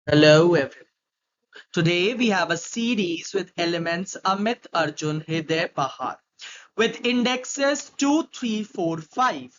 Hello everyone. Today we have a series with elements Amit, Arjun, Hriday, Pahar with indexes 2, 3, 4, 5.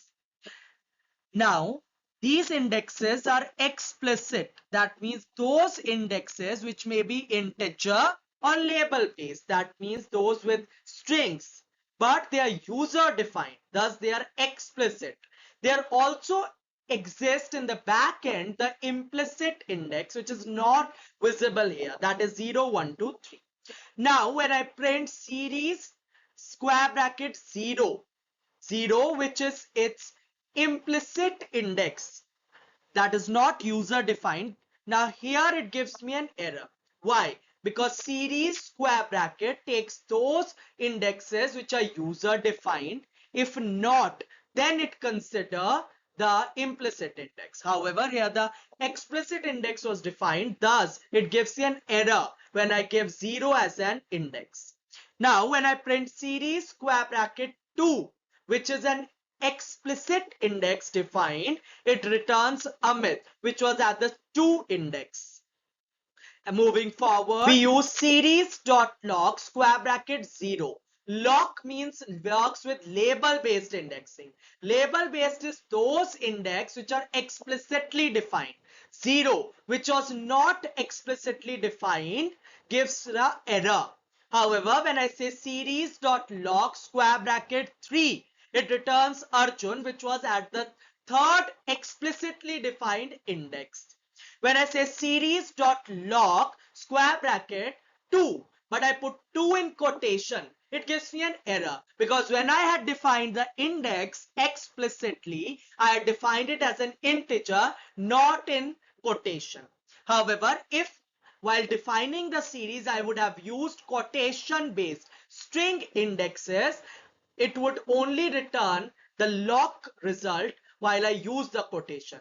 Now, these indexes are explicit. That means those indexes which may be integer or label based. That means those with strings, but they are user defined. Thus, they are explicit. They are also exist in the back end the implicit index which is not visible here, that is 0, 1, 2, 3. Now when I print series square bracket 0 0, which is its implicit index, that is not user defined. Now here it gives me an error. Why? Because series square bracket takes those indexes which are user defined. If not, then it consider the implicit index. However, here the explicit index was defined, thus it gives you an error when I give 0 as an index. Now when I print series square bracket 2, which is an explicit index defined, it returns Amit, which was at the 2 index. And moving forward, we use series.log square bracket 0. Lock means works with label based indexing. Label based is those index which are explicitly defined. 0, which was not explicitly defined, gives the error. However, when I say series.log square bracket 3, it returns Arjun, which was at the third explicitly defined index. When I say series.log square bracket 2, but I put 2 in quotation, it gives me an error because when I had defined the index explicitly, I had defined it as an integer, not in quotation. However, if while defining the series I would have used quotation based string indexes, it would only return the lock result while I use the quotation.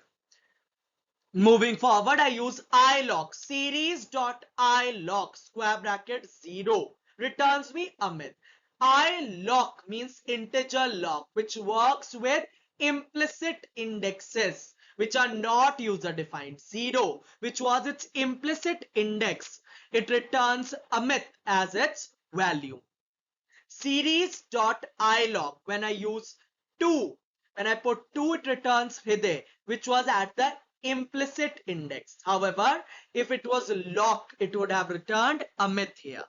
Moving forward, I use ilock series.ilock square bracket 0 returns me Amit. Ilock means integer lock, which works with implicit indexes which are not user defined. 0, which was its implicit index, it returns Amit as its value. Series.ilock, when I use 2, when I put 2, it returns Hriday, which was at the implicit index. However, if it was lock, it would have returned Amit here.